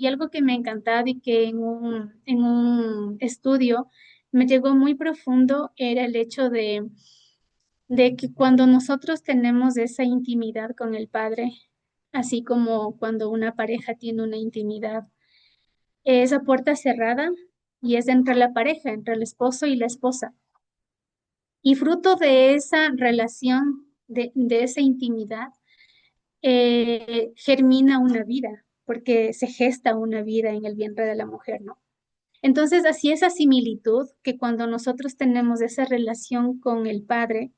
y algo que me ha encantado y que en un estudio me llegó muy profundo era el hecho de que cuando nosotros tenemos esa intimidad con el Padre, así como cuando una pareja tiene una intimidad, esa puerta cerrada y es entre la pareja, entre el esposo y la esposa. Y fruto de esa relación, de esa intimidad, germina una vida, porque se gesta una vida en el vientre de la mujer, ¿no? Entonces, así esa similitud que cuando nosotros tenemos esa relación con el Padre,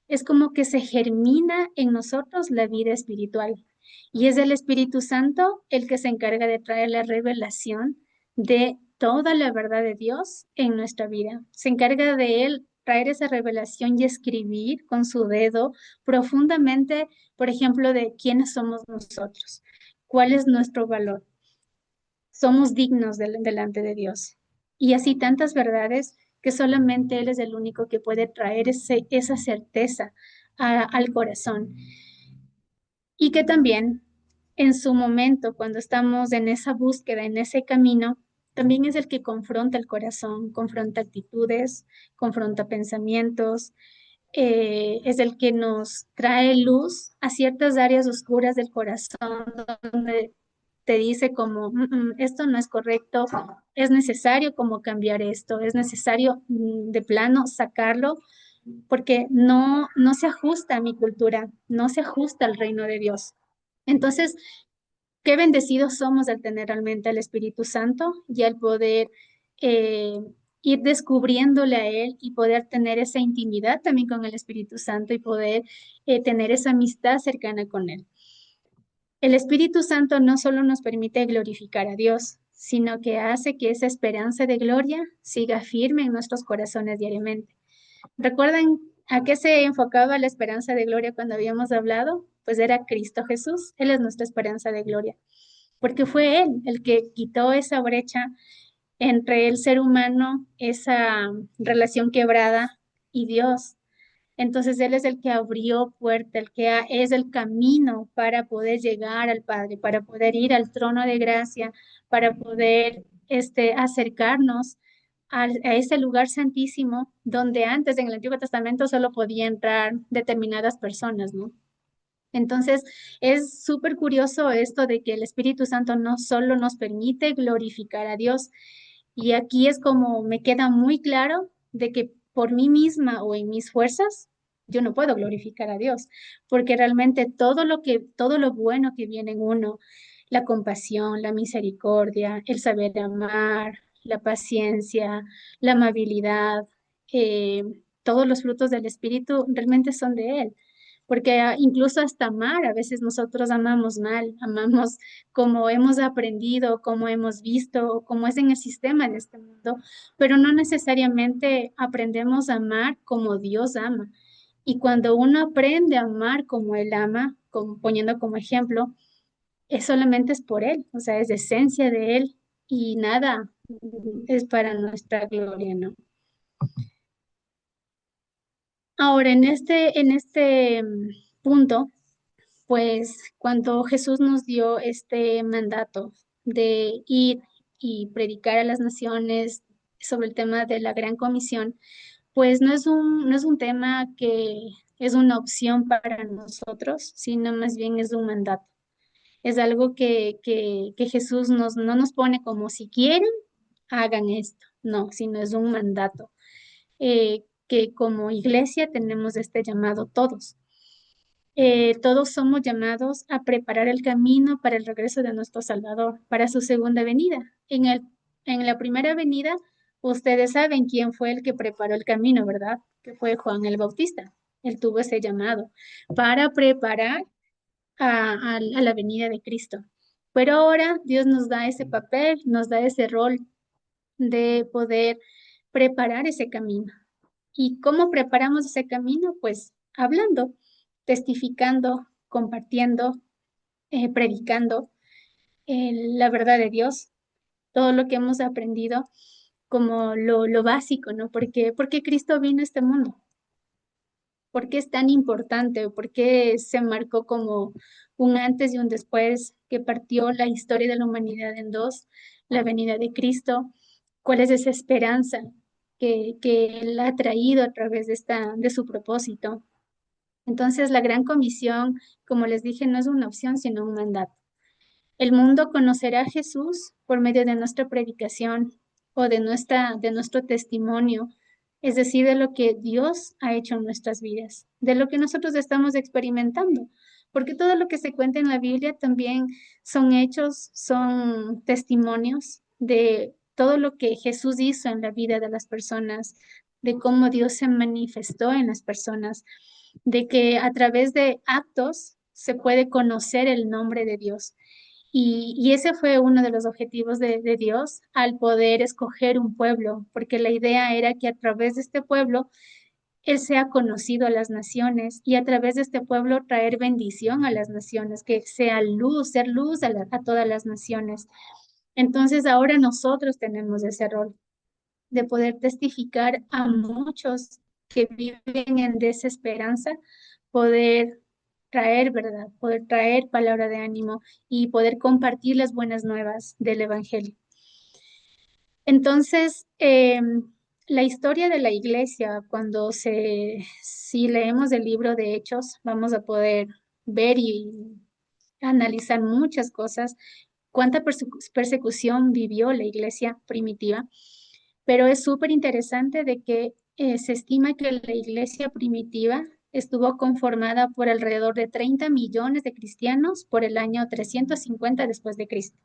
es como que se germina en nosotros la vida espiritual. Y es el Espíritu Santo el que se encarga de traer la revelación de toda la verdad de Dios en nuestra vida. Se encarga de él traer esa revelación y escribir con su dedo profundamente, por ejemplo, de quiénes somos nosotros, cuál es nuestro valor. Somos dignos delante de Dios. Y así tantas verdades que solamente Él es el único que puede traer esa certeza al corazón. Y que también en su momento, cuando estamos en esa búsqueda, en ese camino, también es el que confronta el corazón, confronta actitudes, confronta pensamientos, es el que nos trae luz a ciertas áreas oscuras del corazón, donde te dice como, esto no es correcto, es necesario como cambiar esto, es necesario de plano sacarlo porque no se ajusta a mi cultura, no se ajusta al reino de Dios. Entonces, qué bendecidos somos al tener realmente al Espíritu Santo y al poder eh, ir descubriéndole a Él y poder tener esa intimidad también con el Espíritu Santo y poder tener esa amistad cercana con Él. El Espíritu Santo no solo nos permite glorificar a Dios, sino que hace que esa esperanza de gloria siga firme en nuestros corazones diariamente. ¿Recuerdan a qué se enfocaba la esperanza de gloria cuando habíamos hablado? Pues era Cristo Jesús. Él es nuestra esperanza de gloria, porque fue Él el que quitó esa brecha entre el ser humano, esa relación quebrada y Dios. Entonces Él es el que abrió puerta, es el camino para poder llegar al Padre, para poder ir al trono de gracia, para poder acercarnos a ese lugar santísimo donde antes en el Antiguo Testamento solo podían entrar determinadas personas, ¿no? Entonces, es súper curioso esto de que el Espíritu Santo no solo nos permite glorificar a Dios, y aquí es como me queda muy claro de que por mí misma o en mis fuerzas, yo no puedo glorificar a Dios, porque realmente todo lo bueno que viene en uno, la compasión, la misericordia, el saber amar, la paciencia, la amabilidad, eh, todos los frutos del Espíritu realmente son de Él. Porque incluso hasta amar, a veces nosotros amamos mal, amamos como hemos aprendido, como hemos visto, como es en el sistema de este mundo, pero no necesariamente aprendemos a amar como Dios ama. Y cuando uno aprende a amar como Él ama, poniendo como ejemplo, solamente es por Él, o sea, es de esencia de Él y nada es para nuestra gloria, ¿no? Ahora, en este punto, pues cuando Jesús nos dio este mandato de ir y predicar a las naciones sobre el tema de la Gran Comisión, pues no es un tema que es una opción para nosotros, sino más bien es un mandato. Es algo que Jesús no nos pone como si quieren, hagan esto, no, sino es un mandato que como iglesia tenemos este llamado todos. Todos somos llamados a preparar el camino para el regreso de nuestro Salvador, para su segunda venida. En la primera venida, ustedes saben quién fue el que preparó el camino, ¿verdad? Que fue Juan el Bautista. Él tuvo ese llamado para preparar a la venida de Cristo. Pero ahora Dios nos da ese papel, nos da ese rol de poder preparar ese camino. ¿Y cómo preparamos ese camino? Pues hablando, testificando, compartiendo, predicando la verdad de Dios, todo lo que hemos aprendido como lo básico, ¿no? Porque Cristo vino a este mundo, ¿Por qué es tan importante? ¿Por qué se marcó como un antes y un después que partió la historia de la humanidad en dos, la venida de Cristo? ¿Cuál es esa esperanza que Él ha traído a través de su propósito? Entonces, la gran comisión, como les dije, no es una opción, sino un mandato. El mundo conocerá a Jesús por medio de nuestra predicación o de nuestro testimonio, es decir, de lo que Dios ha hecho en nuestras vidas, de lo que nosotros estamos experimentando, porque todo lo que se cuenta en la Biblia también son hechos, son testimonios de todo lo que Jesús hizo en la vida de las personas, de cómo Dios se manifestó en las personas, de que a través de actos se puede conocer el nombre de Dios. Y ese fue uno de los objetivos de Dios al poder escoger un pueblo, porque la idea era que a través de este pueblo Él sea conocido a las naciones y a través de este pueblo traer bendición a las naciones, que sea luz, ser luz a todas las naciones. Entonces ahora nosotros tenemos ese rol de poder testificar a muchos que viven en desesperanza, poder traer verdad, poder traer palabra de ánimo y poder compartir las buenas nuevas del Evangelio. Entonces, la historia de la iglesia, si leemos el libro de Hechos, vamos a poder ver y analizar muchas cosas, cuánta persecución vivió la iglesia primitiva, pero es súper interesante de que se estima que la iglesia primitiva estuvo conformada por alrededor de 30 millones de cristianos por el año 350 después de Cristo.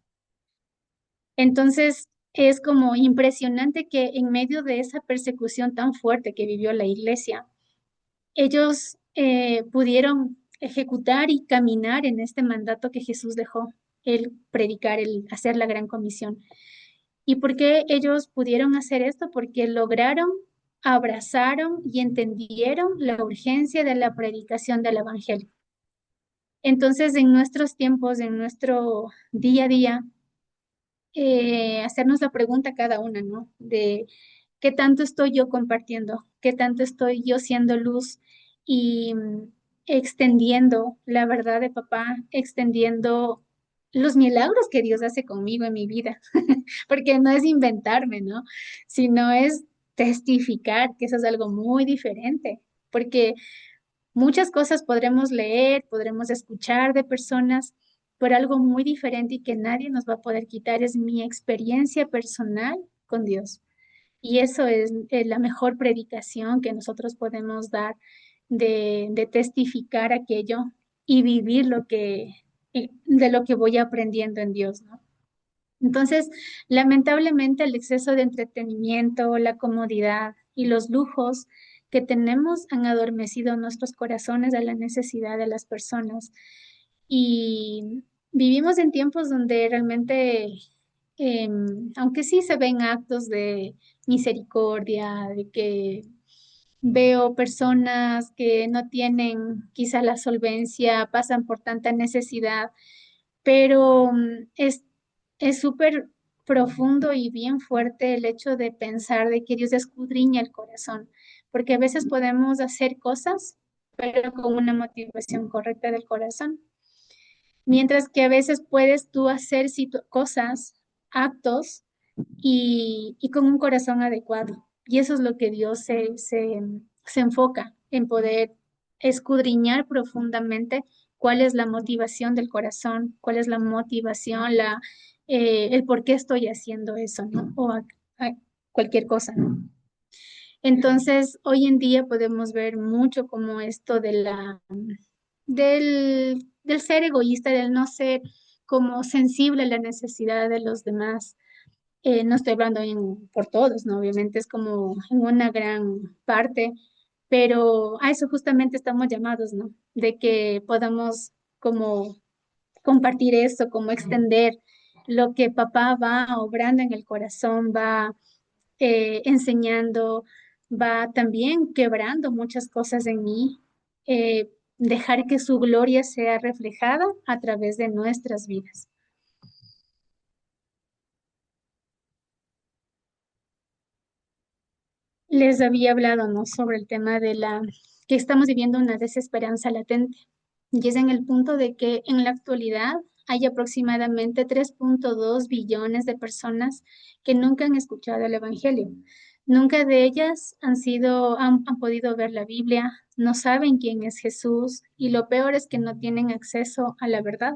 Entonces, es como impresionante que en medio de esa persecución tan fuerte que vivió la iglesia, ellos pudieron ejecutar y caminar en este mandato que Jesús dejó, el predicar, el hacer la gran comisión. ¿Y por qué ellos pudieron hacer esto? Porque lograron, abrazaron y entendieron la urgencia de la predicación del Evangelio. Entonces, en nuestros tiempos, en nuestro día a día, hacernos la pregunta cada una, ¿no? De qué tanto estoy yo compartiendo, qué tanto estoy yo siendo luz y extendiendo la verdad de papá, extendiendo los milagros que Dios hace conmigo en mi vida, porque no es inventarme, ¿no? Sino es testificar, que eso es algo muy diferente, porque muchas cosas podremos leer, podremos escuchar de personas, pero algo muy diferente y que nadie nos va a poder quitar es mi experiencia personal con Dios. Y eso es la mejor predicación que nosotros podemos dar de testificar aquello y vivir de lo que voy aprendiendo en Dios, ¿no? Entonces, lamentablemente, el exceso de entretenimiento, la comodidad y los lujos que tenemos han adormecido nuestros corazones a la necesidad de las personas. Y vivimos en tiempos donde realmente, aunque sí se ven actos de misericordia, de que veo personas que no tienen quizá la solvencia, pasan por tanta necesidad, pero es súper profundo y bien fuerte el hecho de pensar de que Dios escudriña el corazón, porque a veces podemos hacer cosas, pero con una motivación correcta del corazón, mientras que a veces puedes tú hacer cosas, actos y con un corazón adecuado. Y eso es lo que Dios se enfoca en poder escudriñar profundamente cuál es la motivación del corazón, cuál es la motivación, el por qué estoy haciendo eso, ¿no? A cualquier cosa, ¿no? Entonces, hoy en día podemos ver mucho como esto del ser egoísta, del no ser como sensible a la necesidad de los demás. No estoy hablando por todos, ¿no? Obviamente es como en una gran parte, pero a eso justamente estamos llamados, ¿no? De que podamos como compartir eso, como extender lo que papá va obrando en el corazón, va enseñando, va también quebrando muchas cosas en mí, dejar que su gloria sea reflejada a través de nuestras vidas. Les había hablado, ¿no? Sobre el tema de que estamos viviendo una desesperanza latente. Y es en el punto de que en la actualidad hay aproximadamente 3,2 billones de personas que nunca han escuchado el Evangelio. Nunca de ellas han podido ver la Biblia, no saben quién es Jesús y lo peor es que no tienen acceso a la verdad.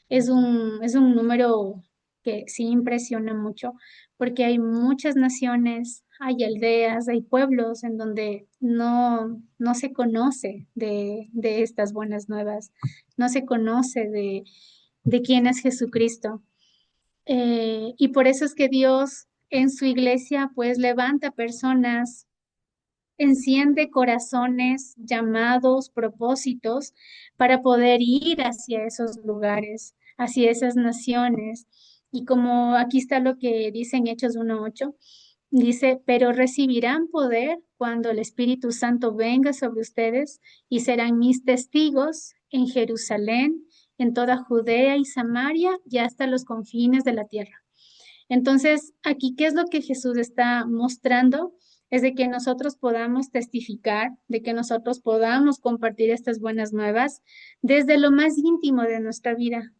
Es un número que sí impresiona mucho, porque hay muchas naciones, hay aldeas, hay pueblos en donde no se conoce de estas buenas nuevas, no se conoce de quién es Jesucristo. Y por eso es que Dios en su iglesia pues levanta personas, enciende corazones, llamados, propósitos para poder ir hacia esos lugares, hacia esas naciones. Y como aquí está lo que dice en Hechos 1:8, dice, pero recibirán poder cuando el Espíritu Santo venga sobre ustedes y serán mis testigos en Jerusalén, en toda Judea y Samaria y hasta los confines de la tierra. Entonces, aquí, ¿qué es lo que Jesús está mostrando? Es de que nosotros podamos testificar, de que nosotros podamos compartir estas buenas nuevas desde lo más íntimo de nuestra vida.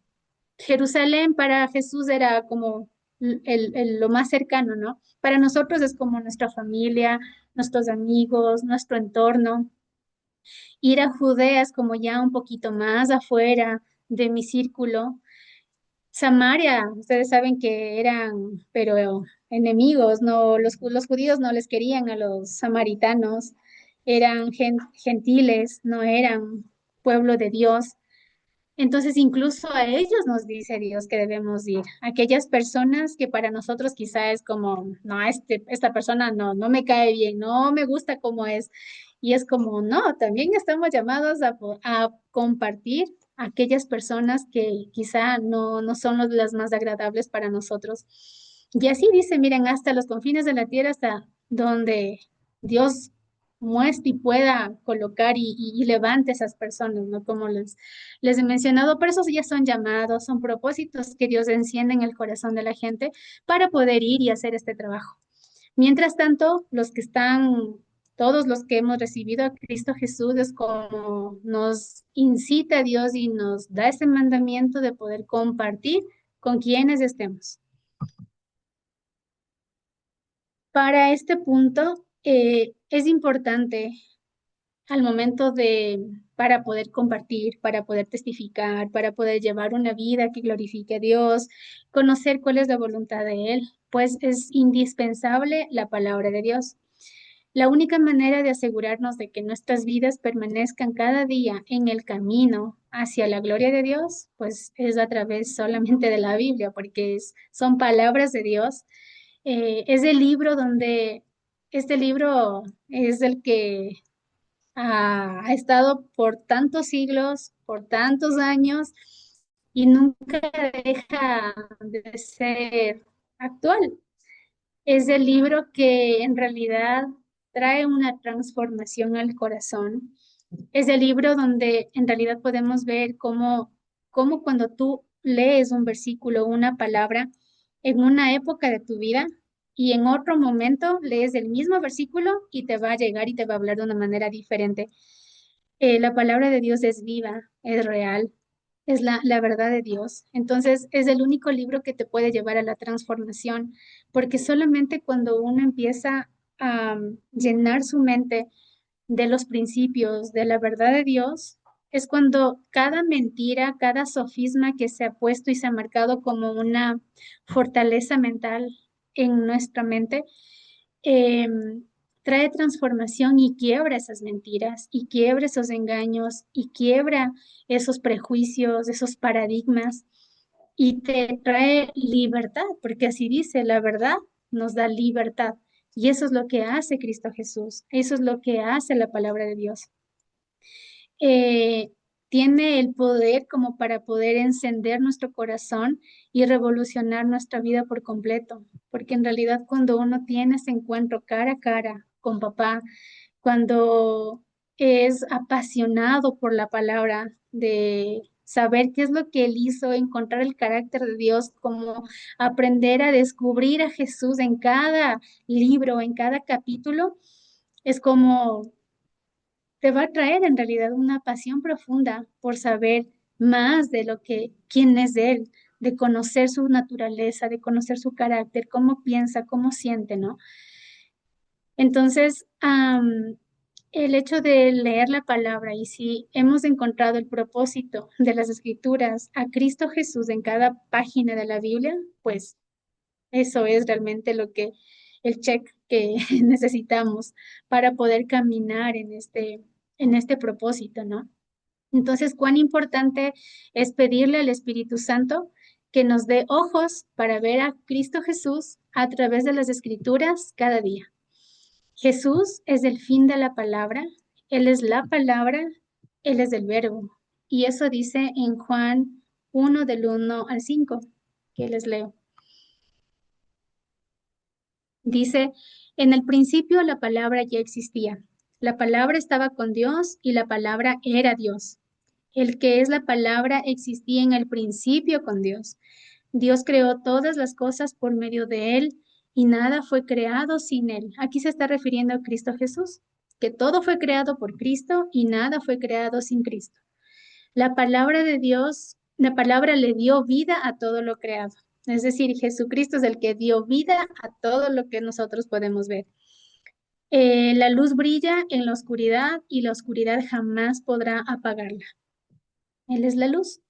Jerusalén para Jesús era como lo más cercano, ¿no? Para nosotros es como nuestra familia, nuestros amigos, nuestro entorno. Ir a Judea es como ya un poquito más afuera de mi círculo. Samaria, ustedes saben que eran, pero enemigos, no, los judíos no les querían a los samaritanos, eran gentiles, no eran pueblo de Dios. Entonces, incluso a ellos nos dice Dios que debemos ir. Aquellas personas que para nosotros quizá es como, no, esta persona no me cae bien, no me gusta cómo es. Y es como, no, también estamos llamados a compartir aquellas personas que quizá no son las más agradables para nosotros. Y así dice, miren, hasta los confines de la tierra, hasta donde Dios muestre y pueda colocar y levante esas personas, ¿no? Como les he mencionado, pero esos ya son llamados, son propósitos que Dios enciende en el corazón de la gente para poder ir y hacer este trabajo. Mientras tanto, todos los que hemos recibido a Cristo Jesús, es como nos incita a Dios y nos da ese mandamiento de poder compartir con quienes estemos. Para este punto, es importante al momento para poder compartir, para poder testificar, para poder llevar una vida que glorifique a Dios, conocer cuál es la voluntad de Él, pues es indispensable la palabra de Dios. La única manera de asegurarnos de que nuestras vidas permanezcan cada día en el camino hacia la gloria de Dios, pues es a través solamente de la Biblia, porque son palabras de Dios. Es el libro donde, este libro es el que ha estado por tantos siglos, por tantos años y nunca deja de ser actual. Es el libro que en realidad trae una transformación al corazón. Es el libro donde en realidad podemos ver cómo cuando tú lees un versículo, una palabra, en una época de tu vida y en otro momento lees el mismo versículo y te va a llegar y te va a hablar de una manera diferente. La palabra de Dios es viva, es real, es la verdad de Dios. Entonces, es el único libro que te puede llevar a la transformación, porque solamente cuando uno empieza a llenar su mente de los principios, de la verdad de Dios, es cuando cada mentira, cada sofisma que se ha puesto y se ha marcado como una fortaleza mental en nuestra mente, trae transformación y quiebra esas mentiras, y quiebra esos engaños, y quiebra esos prejuicios, esos paradigmas, y te trae libertad, porque así dice, la verdad nos da libertad. Y eso es lo que hace Cristo Jesús, eso es lo que hace la palabra de Dios. Eh, Tiene el poder como para poder encender nuestro corazón y revolucionar nuestra vida por completo, porque en realidad cuando uno tiene ese encuentro cara a cara con papá, cuando es apasionado por la palabra, de saber qué es lo que él hizo, encontrar el carácter de Dios, como aprender a descubrir a Jesús en cada libro, en cada capítulo, es como te va a traer en realidad una pasión profunda por saber más de lo que, quién es Él, de conocer su naturaleza, de conocer su carácter, cómo piensa, cómo siente, ¿no? Entonces, el hecho de leer la palabra y si hemos encontrado el propósito de las escrituras a Cristo Jesús en cada página de la Biblia, pues eso es realmente lo que el check que necesitamos para poder caminar en este propósito, ¿no? Entonces, cuán importante es pedirle al Espíritu Santo que nos dé ojos para ver a Cristo Jesús a través de las escrituras cada día. Jesús es el fin de la palabra, Él es la palabra, Él es el verbo. Y eso dice en Juan 1 del 1 al 5, que les leo. Dice, en el principio la palabra ya existía. La palabra estaba con Dios y la palabra era Dios. El que es la palabra existía en el principio con Dios. Dios creó todas las cosas por medio de Él y nada fue creado sin Él. Aquí se está refiriendo a Cristo Jesús, que todo fue creado por Cristo y nada fue creado sin Cristo. La palabra de Dios, la palabra le dio vida a todo lo creado. Es decir, Jesucristo es el que dio vida a todo lo que nosotros podemos ver. La luz brilla en la oscuridad y la oscuridad jamás podrá apagarla. Él es la luz.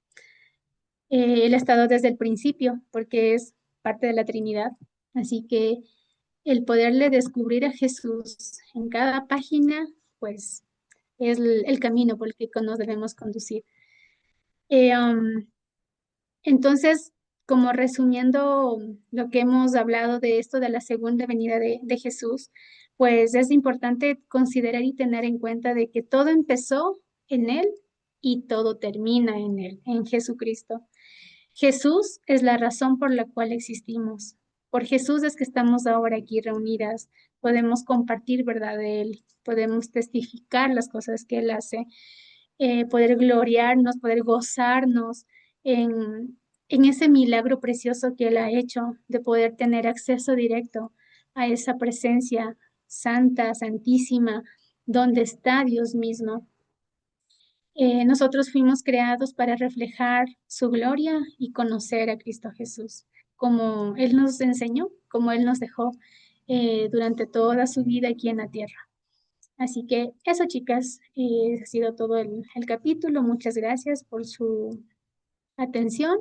Él ha estado desde el principio porque es parte de la Trinidad. Así que el poderle descubrir a Jesús en cada página, pues es el camino por el que nos debemos conducir. Eh, um, entonces, como resumiendo lo que hemos hablado de esto de la segunda venida de Jesús, pues es importante considerar y tener en cuenta de que todo empezó en Él y todo termina en Él, en Jesucristo. Jesús es la razón por la cual existimos. Por Jesús es que estamos ahora aquí reunidas. Podemos compartir verdad de Él, podemos testificar las cosas que Él hace, poder gloriarnos, poder gozarnos en ese milagro precioso que Él ha hecho de poder tener acceso directo a esa presencia santa, santísima, donde está Dios mismo. Nosotros fuimos creados para reflejar su gloria y conocer a Cristo Jesús, como Él nos enseñó, como Él nos dejó durante toda su vida aquí en la tierra. Así que eso, chicas, ha sido todo el capítulo. Muchas gracias por su atención